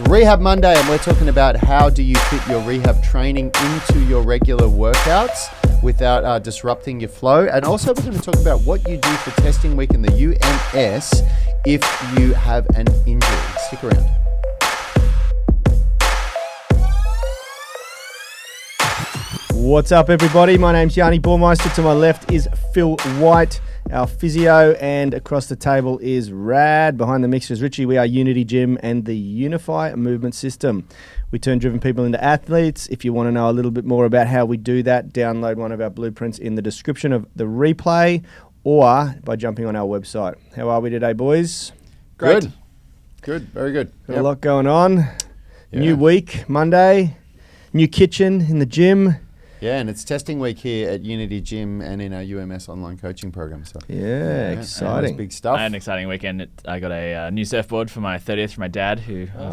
Rehab Monday, and we're talking about how do you fit your rehab training into your regular workouts without disrupting your flow. And also we're going to talk about what you do for testing week in the UMS if you have an injury. Stick around. What's up, everybody? My name's Yanni Baumeister. To my left is Phil White, our physio, and across the table is Rad. Behind the mixer is Richie. We are Unity Gym and the Unify Movement System. We turn driven people into athletes. If you want to know a little bit more about how we do that, download one of our blueprints in the description of the replay or by jumping on our website. How are we today, boys? Great. Good. Very good. Got a lot going on. Yeah. New week, Monday. New kitchen in the gym. Yeah, and it's testing week here at Unity Gym and in our UMS online coaching program. So exciting. Big stuff. I had an exciting weekend. I got a new surfboard for my 30th from my dad, who I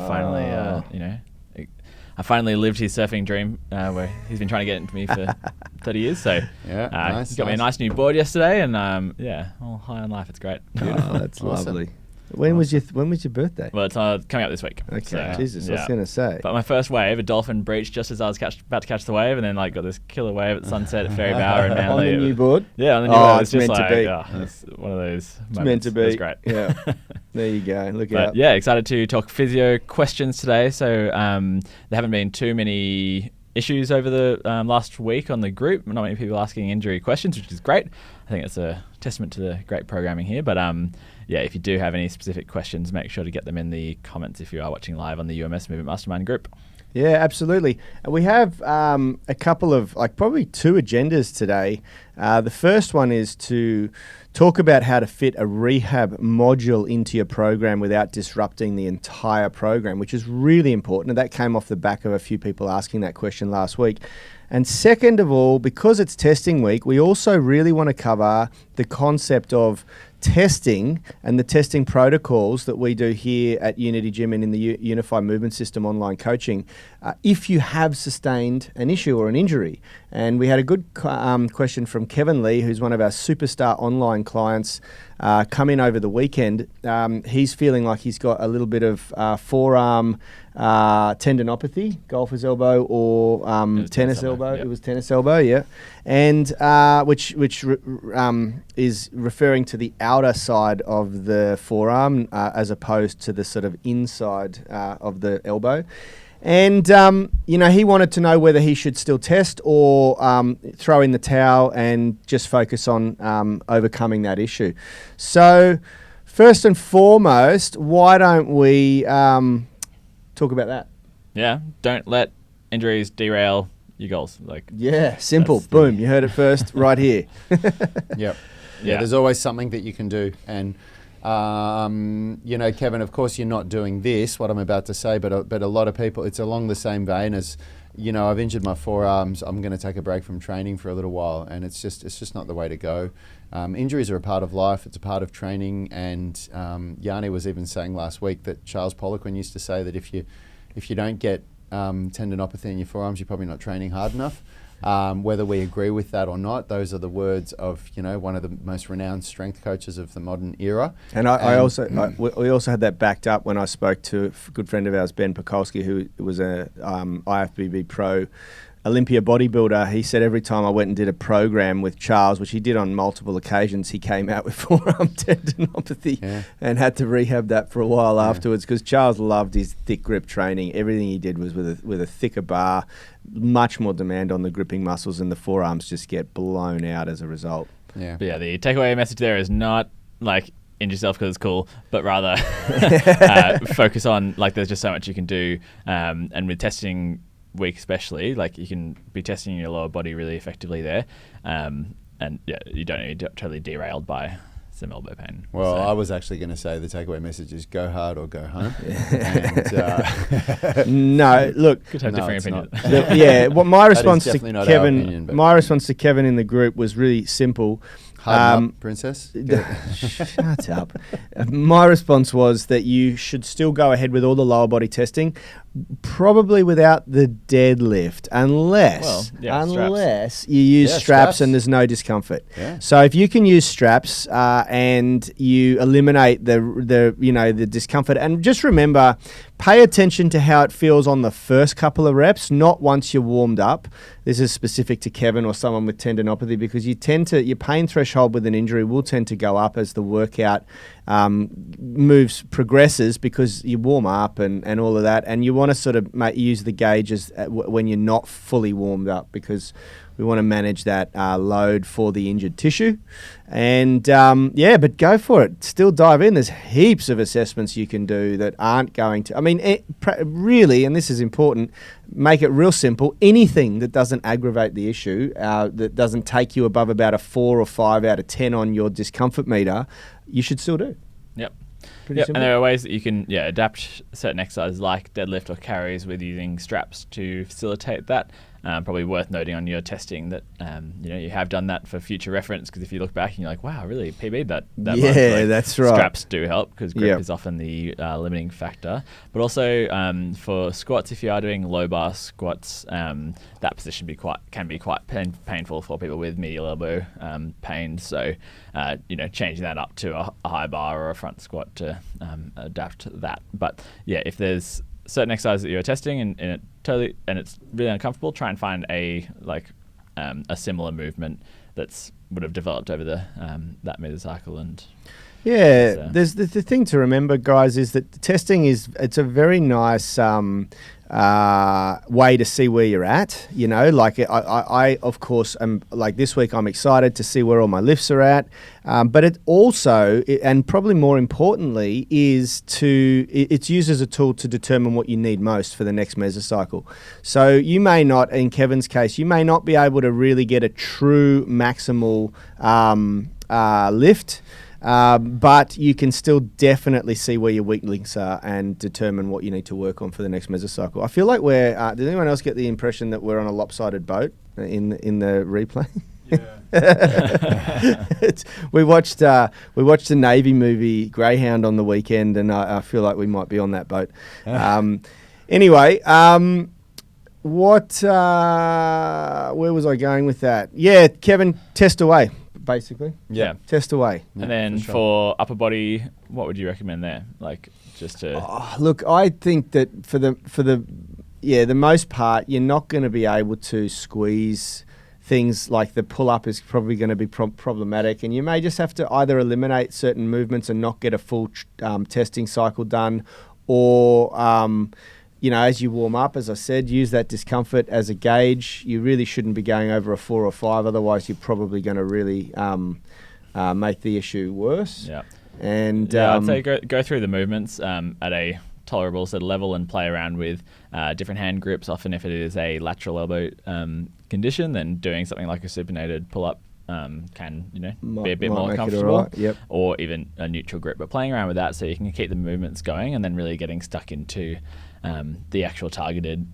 finally lived his surfing dream, where he's been trying to get into me for 30 years. So nice. Got me a nice new board yesterday, and all high on life. It's great. Oh, that's awesome. Lovely. When was your birthday? Well, it's coming up this week. Okay, so, Jesus, I was going to say. But my first wave, a dolphin breached just as I was about to catch the wave, and then got this killer wave at sunset at Ferry Bower in Manly. On the new board? Yeah, on the new board. It's just meant to be. It's one of those moments. It's meant to be. It's great. Yeah. There you go. Look out. Yeah, excited to talk physio questions today. So there haven't been too many issues over the last week on the group. Not many people asking injury questions, which is great. I think it's a testament to the great programming here. But if you do have any specific questions, make sure to get them in the comments if you are watching live on the UMS Movement Mastermind group. Yeah, absolutely. We have a couple of, probably two agendas today. The first one is to talk about how to fit a rehab module into your program without disrupting the entire program, which is really important. And that came off the back of a few people asking that question last week. And second of all, because it's testing week, we also really want to cover the concept of testing and the testing protocols that we do here at Unity Gym and in the Unified Movement System online coaching if you have sustained an issue or an injury. And we had a good question from Kevin Lee, who's one of our superstar online clients, come in over the weekend. He's feeling like he's got a little bit of forearm tendinopathy, golfer's elbow or tennis elbow. Yep. It was tennis elbow, yeah. And which is referring to the outer side of the forearm as opposed to the sort of inside of the elbow. And, he wanted to know whether he should still test or throw in the towel and just focus on overcoming that issue. So first and foremost, why don't we talk about that? Yeah, don't let injuries derail your goals. Simple. Boom, you heard it first right here. Yep. Yeah, there's always something that you can do. And Kevin, of course you're not doing this, what I'm about to say, but a lot of people, it's along the same vein as, I've injured my forearms, I'm going to take a break from training for a little while, and it's just not the way to go. Injuries are a part of life, it's a part of training, and Yanni was even saying last week that Charles Poliquin used to say that if you don't get tendinopathy in your forearms, you're probably not training hard enough. Whether we agree with that or not, those are the words of one of the most renowned strength coaches of the modern era. And we also had that backed up when I spoke to a good friend of ours, Ben Pekulski, who was a IFBB pro Olympia bodybuilder. He said every time I went and did a program with Charles, which he did on multiple occasions, he came out with forearm tendinopathy and had to rehab that for a while afterwards, because Charles loved his thick grip training. Everything he did was with a thicker bar, much more demand on the gripping muscles, and the forearms just get blown out as a result. Yeah. But the takeaway message there is not injure yourself because it's cool, but rather focus on there's just so much you can do, and with testing week especially, you can be testing your lower body really effectively there, and you don't need to be totally derailed by some elbow pain. Well, I was actually going to say the takeaway message is go hard or go home. No, look, could have differing opinions. My response to Kevin, my response to Kevin in the group was really simple. Harden up, princess. Shut up. My response was that you should still go ahead with all the lower body testing, Probably without the deadlift, unless you use straps and there's no discomfort. Yeah. So if you can use straps and you eliminate the discomfort, and just remember, pay attention to how it feels on the first couple of reps, not once you're warmed up. This is specific to Kevin or someone with tendinopathy, because your pain threshold with an injury will tend to go up as the workout progresses, because you warm up and all of that, and you want to sort of use the gauges when you're not fully warmed up, because we want to manage that load for the injured tissue. And but go for it. Still dive in. There's heaps of assessments you can do that aren't going to, really, and this is important, make it real simple. Anything that doesn't aggravate the issue, that doesn't take you above about a 4 or 5 out of 10 on your discomfort meter, you should still do. Yep. Pretty Yep. simple. And there are ways that you can adapt certain exercises like deadlift or carries with using straps to facilitate that. Probably worth noting on your testing that you have done that for future reference, because if you look back and you're like, wow, I really PB'd that much. That's right. Straps do help, because grip is often the limiting factor. But also for squats, if you are doing low bar squats, that position can be quite painful for people with medial elbow pain. So changing that up to a high bar or a front squat to adapt that. But if there's certain exercises that you're testing and it's really uncomfortable, try and find a similar movement that's would have developed over that mesocycle. And there's the thing to remember, guys, is that testing it's a very nice way to see where you're at. I of course am, like, this week I'm excited to see where all my lifts are at, but it also, and probably more importantly, it's used as a tool to determine what you need most for the next mesocycle. So you may not, in Kevin's case, you may not be able to really get a true maximal lift, but you can still definitely see where your weak links are and determine what you need to work on for the next mesocycle. I feel like did anyone else get the impression that we're on a lopsided boat in the replay? Yeah. We watched a Navy movie, Greyhound, on the weekend, and I feel like we might be on that boat. Anyway, where was I going with that? Yeah, Kevin, test away, basically. Yeah. Test away. And then for upper body, what would you recommend there? Like, just to... look, I think that for the most part, you're not going to be able to squeeze things like the pull-up is probably going to be problematic, and you may just have to either eliminate certain movements and not get a full testing cycle done, or as you warm up, as I said, use that discomfort as a gauge. You really shouldn't be going over a 4 or 5, otherwise you're probably going to really make the issue worse. Yeah. And I'd say go through the movements at a tolerable sort of level and play around with different hand grips. Often if it is a lateral elbow condition, then doing something like a supinated pull-up can be a bit more comfortable, right. Yep. Or even a neutral grip. But playing around with that so you can keep the movements going, and then really getting stuck into the actual targeted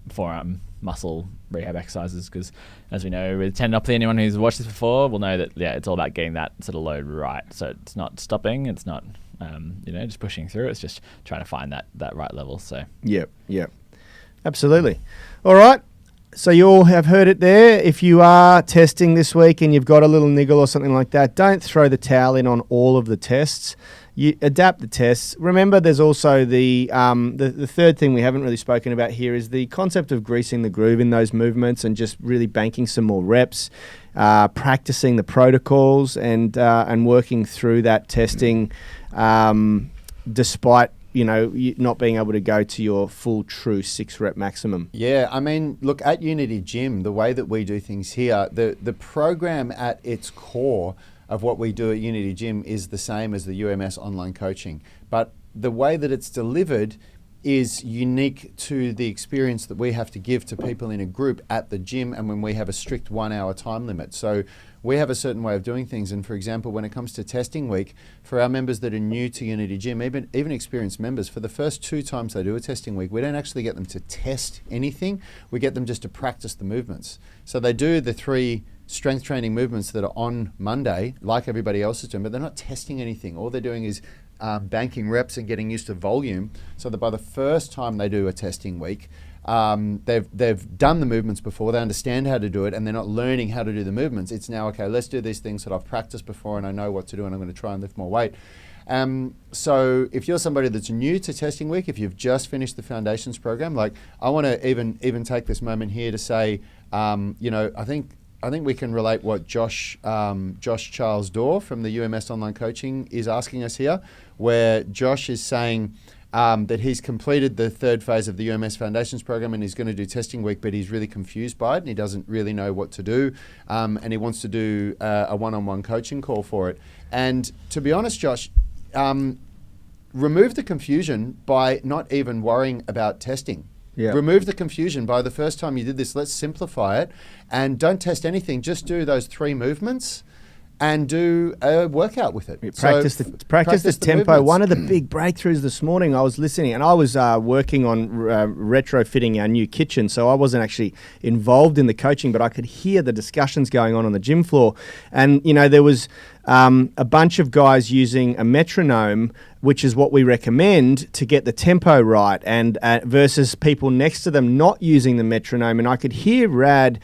forearm muscle rehab exercises, because as we know with tendinopathy, anyone who's watched this before will know that it's all about getting that sort of load right. So it's not stopping, it's not just pushing through, it's just trying to find that right level. So yep, absolutely. All right, so you all have heard it there. If you are testing this week and you've got a little niggle or something like that, don't throw the towel in on all of the tests. You adapt the tests. Remember, there's also the third thing we haven't really spoken about here is the concept of greasing the groove in those movements and just really banking some more reps, practicing the protocols, and working through that testing, despite you not being able to go to your full true 6-rep maximum. Yeah, look, at Unity Gym, the way that we do things here, the program at its core of what we do at Unity Gym is the same as the UMS online coaching. But the way that it's delivered is unique to the experience that we have to give to people in a group at the gym, and when we have a strict 1-hour time limit. So we have a certain way of doing things. And for example, when it comes to testing week, for our members that are new to Unity Gym, even experienced members, for the first 2 times they do a testing week, we don't actually get them to test anything. We get them just to practice the movements. So they do the 3 strength training movements that are on Monday, like everybody else is doing, but they're not testing anything. All they're doing is banking reps and getting used to volume, so that by the first time they do a testing week, they've done the movements before, they understand how to do it, and they're not learning how to do the movements. It's now, okay, let's do these things that I've practiced before and I know what to do, and I'm going to try and lift more weight. So if you're somebody that's new to testing week, if you've just finished the foundations program, like, I want to even take this moment here to say, I think we can relate what Josh Charles Dorr from the UMS Online Coaching is asking us here, where Josh is saying that he's completed the third phase of the UMS Foundations program and he's going to do testing week, but he's really confused by it and he doesn't really know what to do, and he wants to do a one-on-one coaching call for it. And to be honest, Josh, remove the confusion by not even worrying about testing. Yeah. Remove the confusion by the first time you did this. Let's simplify it and don't test anything. Just do those 3 movements and do a workout with it. Practice the tempo. Movements. One of the big breakthroughs this morning, I was listening, and I was working on retrofitting our new kitchen, so I wasn't actually involved in the coaching, but I could hear the discussions going on the gym floor. And, there was a bunch of guys using a metronome, which is what we recommend to get the tempo right, and versus people next to them not using the metronome. And I could hear Rad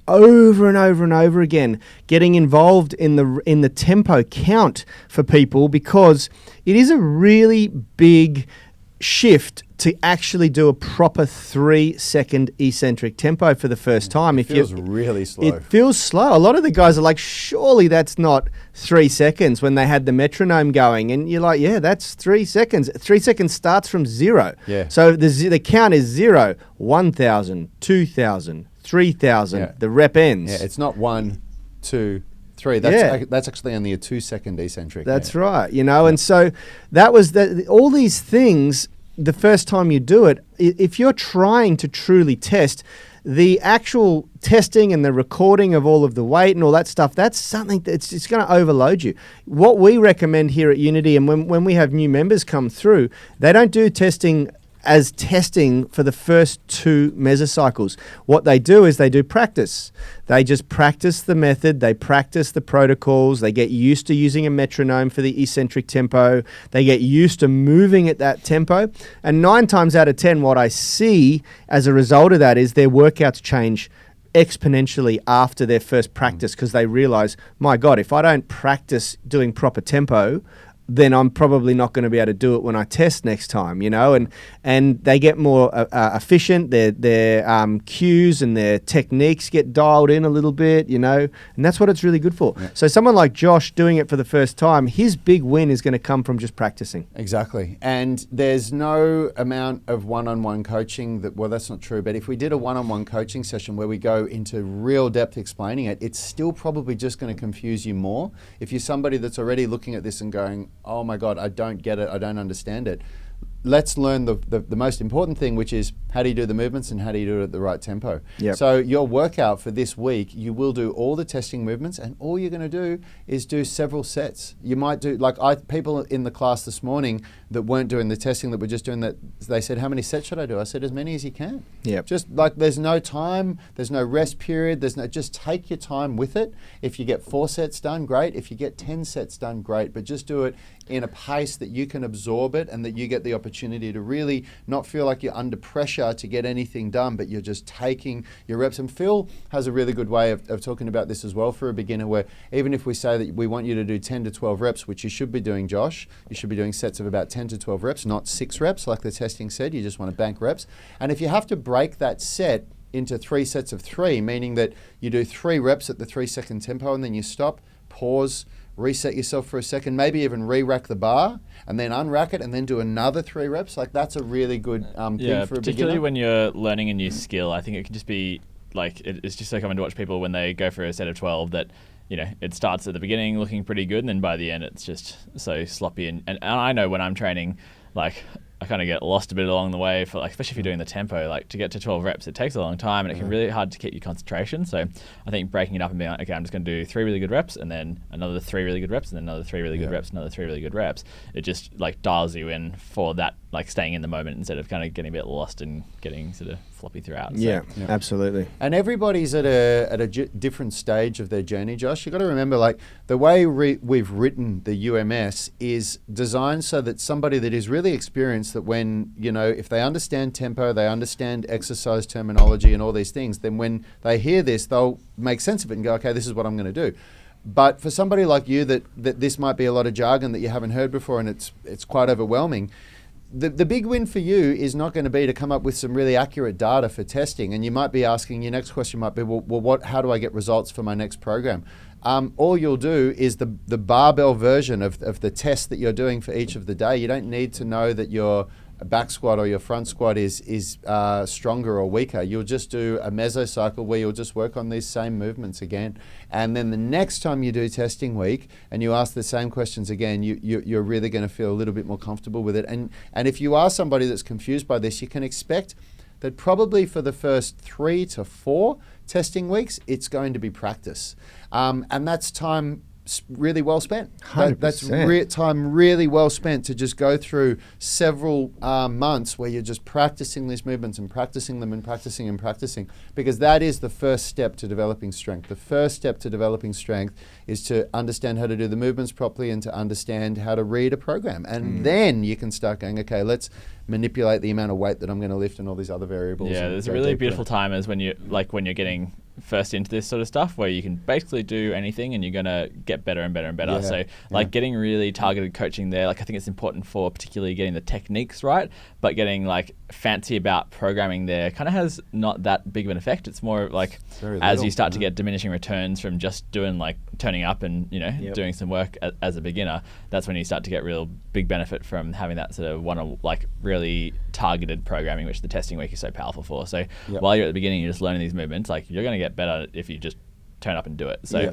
over and over and over again getting involved in the tempo count for people, because it is a really big shift to actually do a proper 3-second eccentric tempo for the first time. It feels really slow. It feels slow. A lot of the guys are like, surely that's not 3 seconds when they had the metronome going. And you're like, yeah, that's 3 seconds. 3 seconds starts from 0. Yeah. So the count is 0, 1,000, 2,000, 3,000. Yeah. The rep ends. Yeah, it's not 1, 2, 3. That's actually only a 2-second eccentric. That's right. And so that was all these things. The first time you do it, if you're trying to truly test, the actual testing and the recording of all of the weight and all that stuff, that's something that's it's going to overload you. What we recommend here at Unity, and when we have new members come through, they don't do testing as testing for the first 2 mesocycles. What they do is they do practice. They just practice the method, they practice the protocols, they get used to using a metronome for the eccentric tempo, they get used to moving at that tempo, and 9 times out of 10 what I see as a result of that is their workouts change exponentially after their first practice, because they realize, my God, if I don't practice doing proper tempo, then I'm probably not going to be able to do it when I test next time, and they get more efficient. Their cues and their techniques get dialed in a little bit, and that's what it's really good for. Yeah. So someone like Josh doing it for the first time, his big win is going to come from just practicing. Exactly. And there's no amount of one-on-one coaching that's not true, but if we did a one-on-one coaching session where we go into real depth explaining it, it's still probably just going to confuse you more. If you're somebody that's already looking at this and going, oh my God, I don't get it, I don't understand it. Let's learn the most important thing, which is how do you do the movements and how do you do it at the right tempo. Yep. So your workout for this week, you will do all the testing movements, and all you're going to do is do several sets. You might do, people in the class this morning that weren't doing the testing, that were just doing that, they said, how many sets should I do? I said, as many as you can. Yep. Just there's no time, there's no rest period, just take your time with it. If you get 4 sets done, great. If you get 10 sets done, great. But just do it in a pace that you can absorb it and that you get the opportunity to really not feel like you're under pressure to get anything done, but you're just taking your reps. And Phil has a really good way of talking about this as well for a beginner, where even if we say that we want you to do 10 to 12 reps, which you should be doing, Josh, you should be doing sets of about 10 to 12 reps, not 6 reps like the testing said. You just want to bank reps. And if you have to break that set into 3 sets of 3, meaning that you do 3 reps at the 3-second tempo and then you stop, pause, reset yourself for a second, maybe even re-rack the bar and then unrack it and then do another 3 reps. That's a really good thing for a beginner. Particularly when you're learning a new skill. I think it can just be it's just so common to watch people when they go for a set of 12 that it starts at the beginning looking pretty good, and then by the end it's just so sloppy. And I know when I'm training, I kind of get lost a bit along the way for especially if you're doing the tempo, to get to 12 reps, it takes a long time and it can be really hard to keep your concentration. So I think breaking it up and being okay, I'm just going to do 3 really good reps and then another 3 really good reps and then another 3 really good reps, another 3 really good reps. It just dials you in for that like staying in the moment instead of kind of getting a bit lost and getting sort of floppy throughout. Yeah, absolutely. And everybody's at a different stage of their journey, Josh. You've got to remember, like, the way we've written the UMS is designed so that somebody that is really experienced, that when, if they understand tempo, they understand exercise terminology and all these things, then when they hear this, they'll make sense of it and go, okay, this is what I'm going to do. But for somebody like you that this might be a lot of jargon that you haven't heard before and it's quite overwhelming, the big win for you is not going to be to come up with some really accurate data for testing. And you might be asking, your next question might be, how do I get results for my next program? All you'll do is the barbell version of the test that you're doing for each of the day. You don't need to know that your back squat or your front squat is stronger or weaker. You'll just do a mesocycle where you'll just work on these same movements again. And then the next time you do testing week and you ask the same questions again, you're really going to feel a little bit more comfortable with it. And if you are somebody that's confused by this, you can expect that probably for the first 3 to 4 testing weeks, it's going to be practice. And that's time really well spent. 100%. That's time really well spent to just go through several months where you're just practicing these movements and practicing them and practicing and practicing, because that is the first step to developing strength. The first step to developing strength is to understand how to do the movements properly and to understand how to read a program. And then you can start going, okay, let's manipulate the amount of weight that I'm going to lift and all these other variables. Yeah, there's a really beautiful time as when you're getting first into this sort of stuff where you can basically do anything and you're going to get better and better and better. Yeah, So getting really targeted coaching there, like I think it's important for particularly getting the techniques right, but getting like fancy about programming there kind of has not that big of an effect. It's more like as you start to get diminishing returns from just doing like turning up and doing some work as a beginner, that's when you start to get real big benefit from having that sort of really targeted programming, which the testing week is so powerful for. So while you're at the beginning, you're just learning these movements, like you're going to get better if you just turn up and do it. So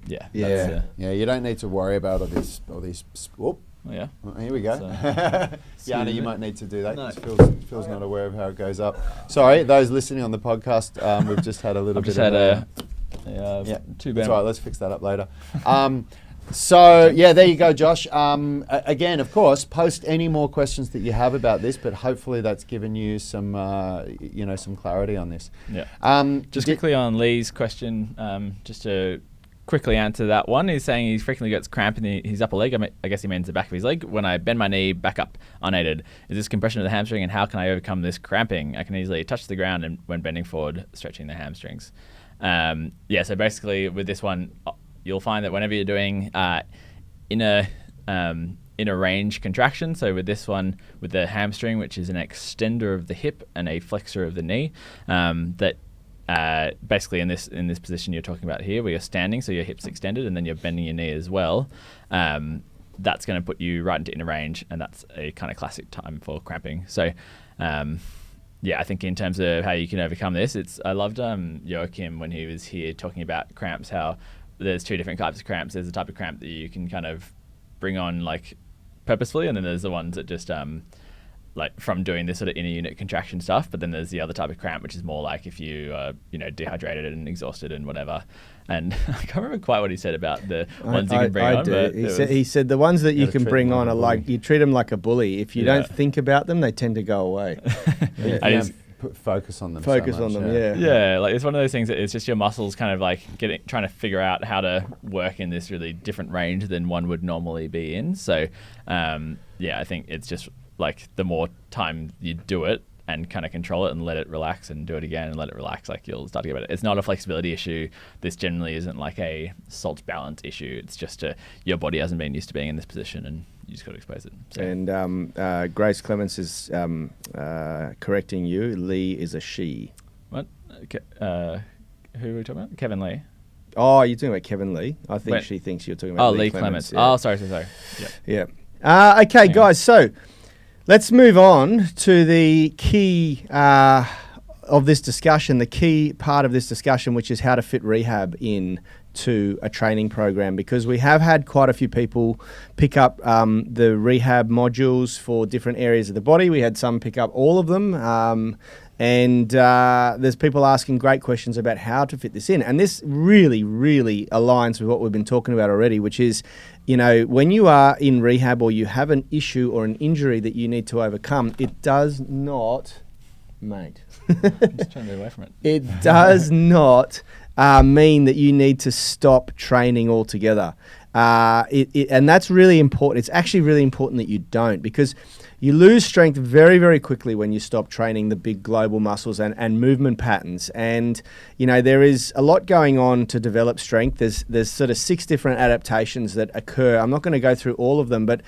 you don't need to worry about all these. Whoop. Oh, yeah. Well, here we go. Yana, you might need to do that. No. Phil's not aware of how it goes up. Sorry, those listening on the podcast, we've just had a little bit of two That's right, let's fix that up later. There you go, Josh. Again, of course, post any more questions that you have about this, but hopefully that's given you some, some clarity on this. Yeah. Just quickly on Lee's question, just to quickly answer that one, he's saying he frequently gets cramp in his upper leg. I guess he means the back of his leg. When I bend my knee back up unaided, is this compression of the hamstring, and how can I overcome this cramping? I can easily touch the ground and when bending forward, stretching the hamstrings. So basically with this one, you'll find that whenever you're doing inner range contraction, so with this one, with the hamstring, which is an extender of the hip and a flexor of the knee, basically in this position you're talking about here, where you're standing, so your hip's extended and then you're bending your knee as well, that's going to put you right into inner range, and that's a kind of classic time for cramping. So I think in terms of how you can overcome this, I loved Joachim when he was here talking about cramps, how there's 2 different types of cramps. There's a type of cramp that you can kind of bring on like purposefully, and then there's the ones that just like from doing this sort of inner unit contraction stuff. But then there's the other type of cramp, which is more like if you are dehydrated and exhausted and whatever. And I can't remember quite what he said about the ones you can bring on. I do. He said the ones that you can bring on are like, you treat them like a bully. If you don't think about them, they tend to go away. Focus on them. Yeah, like it's one of those things that it's just your muscles kind of like trying to figure out how to work in this really different range than one would normally be in. So I think it's just like the more time you do it and kind of control it and let it relax and do it again and let it relax, like you'll start to get better. It's not a flexibility issue. This generally isn't like a salt balance issue. It's just your body hasn't been used to being in this position and you just got to expose it. So. And Grace Clements is correcting you. Lee is a she. What? Who are we talking about? Kevin Lee. Oh, you're talking about Kevin Lee. I think she thinks you're talking about Lee Clements. Yeah. Oh, sorry. Yeah. Okay, guys. So let's move on to the key of this discussion, the key part of this discussion, which is how to fit rehab in to a training program, because we have had quite a few people pick up the rehab modules for different areas of the body. We had some pick up all of them. And there's people asking great questions about how to fit this in. And this really, really aligns with what we've been talking about already, which is, when you are in rehab or you have an issue or an injury that you need to overcome, it does not, mate. I'm just trying to get away from it. It does not mean that you need to stop training altogether. And that's really important. It's actually really important that you don't, because you lose strength very, very quickly when you stop training the big global muscles and movement patterns. And, there is a lot going on to develop strength. There's sort of 6 different adaptations that occur. I'm not going to go through all of them, but,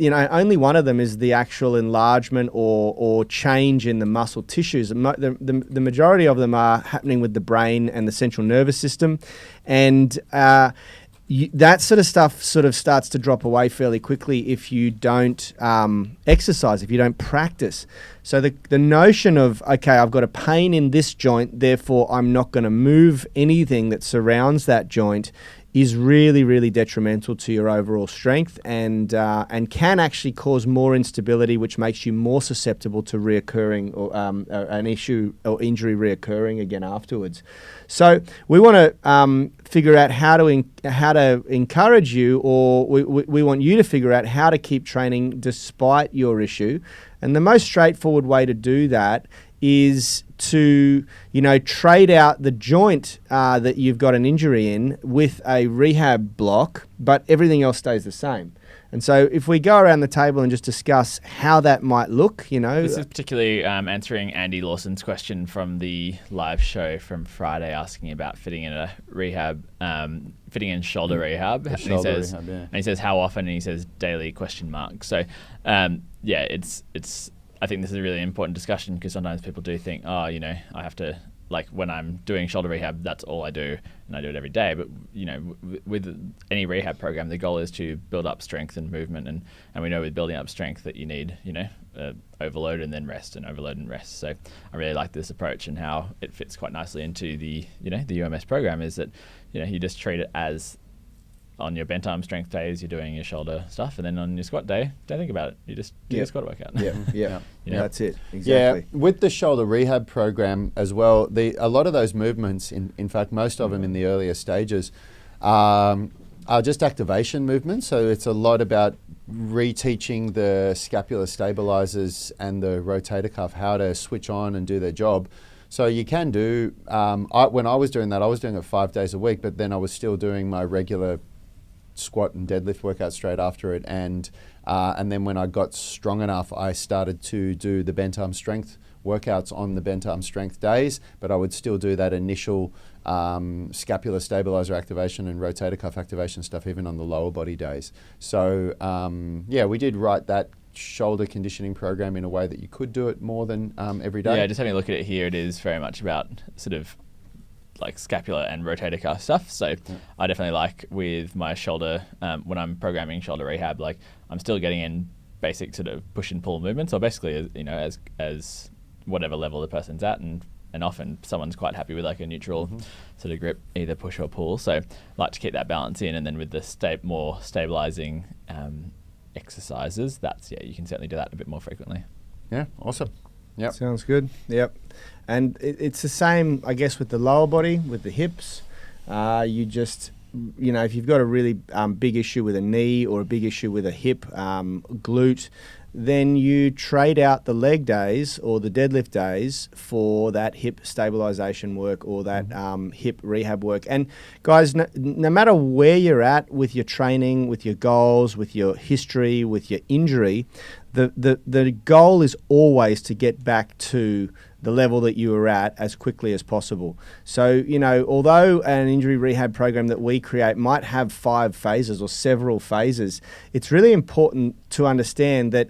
only one of them is the actual enlargement or change in the muscle tissues. The majority of them are happening with the brain and the central nervous system. And, that sort of stuff sort of starts to drop away fairly quickly if you don't exercise, if you don't practice. So the notion of, okay, I've got a pain in this joint, therefore I'm not going to move anything that surrounds that joint, is really, really detrimental to your overall strength and can actually cause more instability, which makes you more susceptible to reoccurring or an issue or injury reoccurring again afterwards. So we want to figure out how to encourage you, or we want you to figure out how to keep training despite your issue. And the most straightforward way to do that is to, trade out the joint that you've got an injury in with a rehab block, but everything else stays the same. And so if we go around the table and just discuss how that might look, This is particularly answering Andy Lawson's question from the live show from Friday, asking about fitting in a rehab, fitting in shoulder rehab. And he says how often, and he says daily ? So it's I think this is a really important discussion, because sometimes people do think, I have to, like when I'm doing shoulder rehab, that's all I do and I do it every day. But, with any rehab program, the goal is to build up strength and movement. And we know with building up strength that you need, overload and then rest and overload and rest. So I really like this approach, and how it fits quite nicely into the, the UMS program is that, you just treat it as on your bent arm strength days, you're doing your shoulder stuff, and then on your squat day, don't think about it. You just do your squat workout. Yeah, that's it. Exactly. Yeah, with the shoulder rehab program as well, a lot of those movements, in fact, most of them in the earlier stages, are just activation movements. So it's a lot about reteaching the scapular stabilizers and the rotator cuff how to switch on and do their job. So you can do, when I was doing that, I was doing it 5 days a week, but then I was still doing my regular squat and deadlift workout straight after it, and then when I got strong enough, I started to do the bent arm strength workouts on the bent arm strength days, but I would still do that initial scapular stabilizer activation and rotator cuff activation stuff even on the lower body days. So we did write that shoulder conditioning program in a way that you could do it more than every day. Yeah, just having a look at it here, it is very much about sort of like scapular and rotator cuff stuff. So I definitely like with my shoulder, when I'm programming shoulder rehab, like I'm still getting in basic sort of push and pull movements, or basically, as whatever level the person's at, and often someone's quite happy with like a neutral sort of grip, either push or pull. So I like to keep that balance in, and then with the more stabilizing exercises, you can certainly do that a bit more frequently. Yeah, awesome. Yep. Sounds good. Yep. And it's the same, I guess, with the lower body, with the hips. You just, if you've got a really big issue with a knee or a big issue with a hip, glute, then you trade out the leg days or the deadlift days for that hip stabilization work or that hip rehab work. And guys, no matter where you're at with your training, with your goals, with your history, with your injury, the goal is always to get back to the level that you were at as quickly as possible. So, although an injury rehab program that we create might have 5 phases or several phases, it's really important to understand that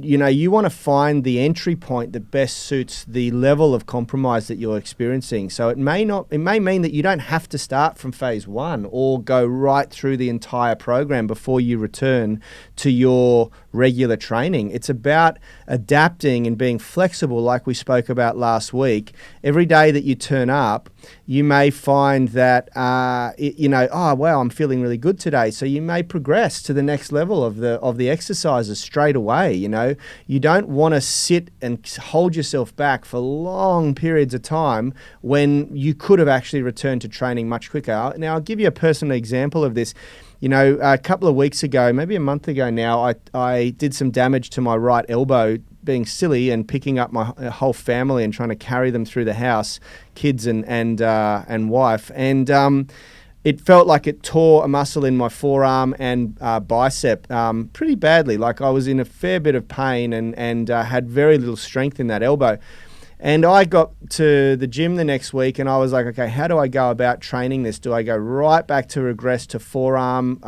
you want to find the entry point that best suits the level of compromise that you're experiencing. So it may mean that you don't have to start from phase 1 or go right through the entire program before you return to your regular training. It's about adapting and being flexible, like we spoke about last week. Every day that you turn up, you may find that, oh, wow, I'm feeling really good today. So you may progress to the next level of the exercises straight away. You don't want to sit and hold yourself back for long periods of time when you could have actually returned to training much quicker. Now, I'll give you a personal example of this. A couple of weeks ago, maybe a month ago now, I did some damage to my right elbow, being silly and picking up my whole family and trying to carry them through the house, kids and wife. And it felt like it tore a muscle in my forearm and bicep pretty badly. Like I was in a fair bit of pain and had very little strength in that elbow. And I got to the gym the next week and I was like, okay, how do I go about training this? Do I go right back to regress to forearm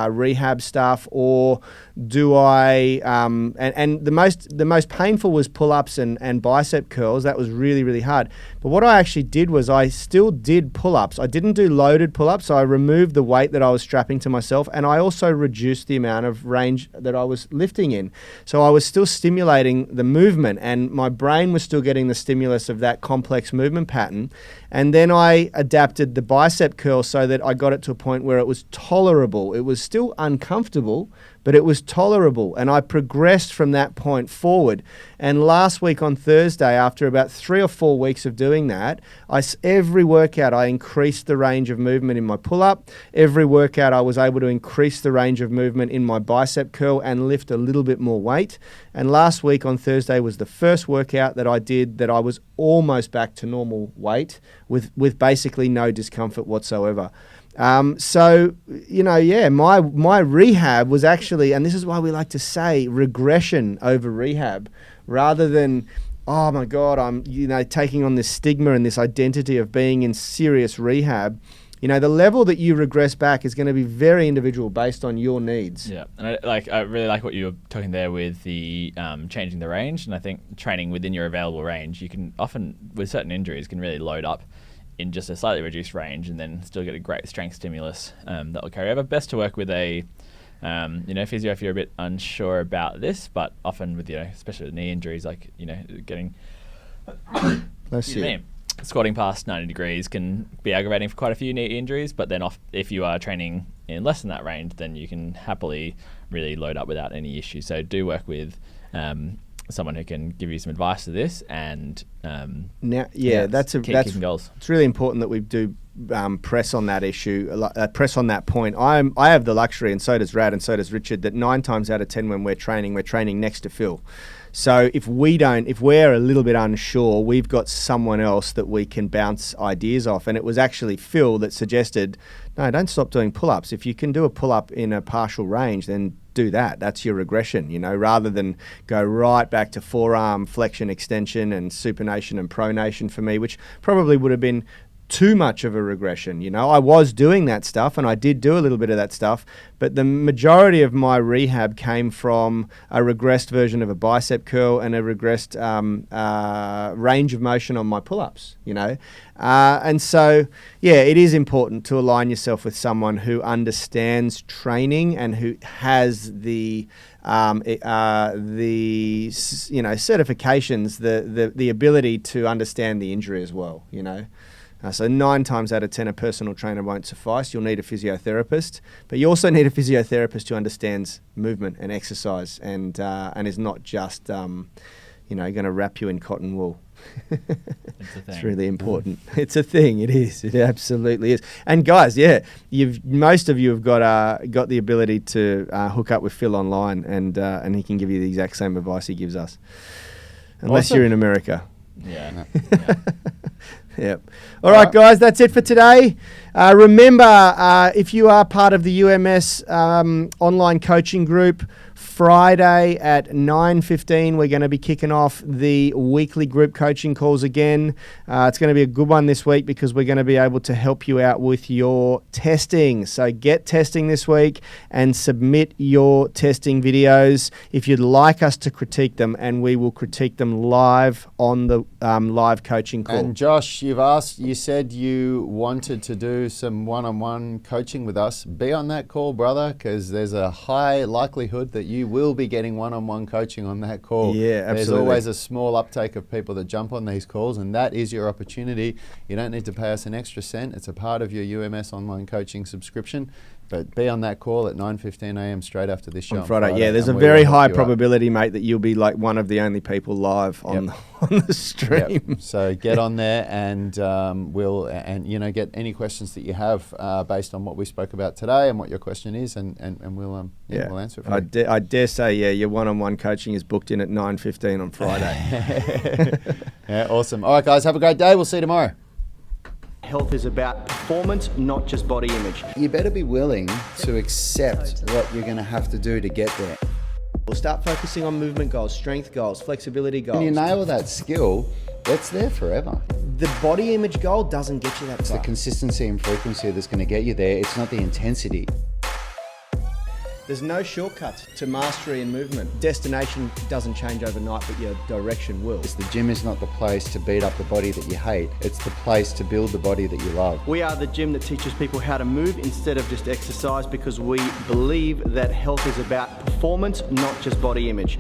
rehab stuff, or do I, and the most painful was pull-ups and bicep curls. That was really, really hard. But what I actually did was I still did pull-ups. I didn't do loaded pull-ups. So I removed the weight that I was strapping to myself, and I also reduced the amount of range that I was lifting in. So I was still stimulating the movement, and my brain was still getting the stimulus of that complex movement pattern. And then I adapted the bicep curl so that I got it to a point where it was tolerable. It was still uncomfortable, but it was tolerable. And I progressed from that point forward. And last week on Thursday, after about 3 or 4 weeks of doing that, every workout I increased the range of movement in my pull-up. Every workout I was able to increase the range of movement in my bicep curl and lift a little bit more weight. And last week on Thursday was the first workout that I did that I was almost back to normal weight with basically no discomfort whatsoever. My rehab was actually, and this is why we like to say regression over rehab, rather than, oh my God, I'm taking on this stigma and this identity of being in serious rehab. The level that you regress back is going to be very individual based on your needs. Yeah, and I really like what you were talking there with the changing the range, and I think training within your available range, you can often, with certain injuries, can really load up in just a slightly reduced range and then still get a great strength stimulus that will carry over. Best to work with a physio if you're a bit unsure about this, but often with especially with knee injuries, like getting squatting past 90 degrees can be aggravating for quite a few knee injuries. But then if you are training in less than that range, then you can happily really load up without any issue. So do work with someone who can give you some advice to this, and keeping goals. It's really important that we do press on that issue, press on that point. I have the luxury, and so does Rad, and so does Richard, that 9 times out of 10 when we're training next to Phil. So if we're a little bit unsure, we've got someone else that we can bounce ideas off. And it was actually Phil that suggested, no, don't stop doing pull-ups. If you can do a pull-up in a partial range, then do that. That's your regression, rather than go right back to forearm flexion, extension, and supination and pronation for me, which probably would have been too much of a regression. I was doing that stuff, and I did do a little bit of that stuff, but the majority of my rehab came from a regressed version of a bicep curl and a regressed range of motion on my pull-ups, and so, it is important to align yourself with someone who understands training and who has the certifications, the ability to understand the injury as well, So 9 times out of 10, a personal trainer won't suffice. You'll need a physiotherapist, but you also need a physiotherapist who understands movement and exercise and is not just, going to wrap you in cotton wool. It's really important. It's a thing. It is. It absolutely is. And guys, most of you have got the ability to hook up with Phil online, and he can give you the exact same advice he gives us, unless you're in America. Yeah. Yep. All right, guys, that's it for today. Remember, if you are part of the UMS online coaching group, Friday at 9:15, we're going to be kicking off the weekly group coaching calls again. It's going to be a good one this week because we're going to be able to help you out with your testing. So get testing this week and submit your testing videos if you'd like us to critique them, and we will critique them live on the live coaching call. And Josh, you said you wanted to do some one-on-one coaching with us. Be on that call, brother, because there's a high likelihood that you will be getting one-on-one coaching on that call. Yeah, absolutely. There's always a small uptake of people that jump on these calls, and that is your opportunity. You don't need to pay us an extra cent. It's a part of your UMS online coaching subscription. But be on that call at 9:15 a.m. straight after this show on Friday. Yeah, there's a and we very will high help you out. probability, mate, that you'll be like one of the only people live on, on the stream. Yep. So get on there and get any questions that you have based on what we spoke about today and what your question is, and we'll answer it for you. I dare say, your one-on-one coaching is booked in at 9:15 on Friday. Yeah, awesome. All right, guys, have a great day. We'll see you tomorrow. Health is about performance, not just body image. You better be willing to accept what you're going to have to do to get there. We'll start focusing on movement goals, strength goals, flexibility goals. When you nail that skill, it's there forever. The body image goal doesn't get you that It's far. the consistency and frequency that's going to get you there. It's not the intensity. There's no shortcuts to mastery and movement. Destination doesn't change overnight, but your direction will. The gym is not the place to beat up the body that you hate. It's the place to build the body that you love. We are the gym that teaches people how to move instead of just exercise, because we believe that health is about performance, not just body image.